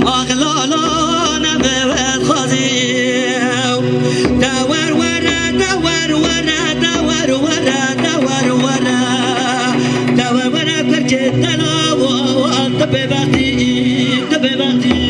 آغلالا نبود خازی دور ورا دور ورا دور ورا دور ورا دور ورا برکه دلا و انت به وقتی به وقتی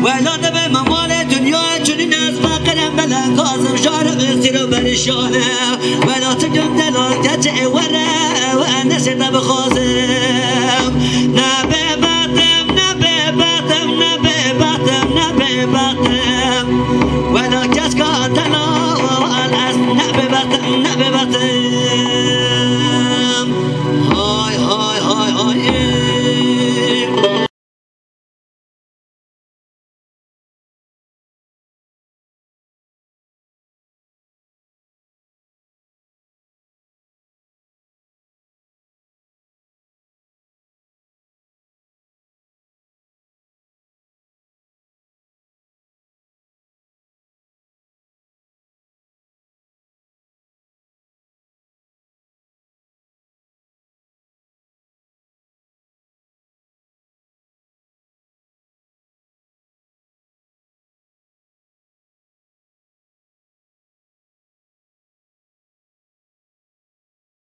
ولا دبه ممال دنیا چنین از فقرم بلند کازم شارق سیر و برشانه ولا تجم دلال کچه وره و انسه بخواست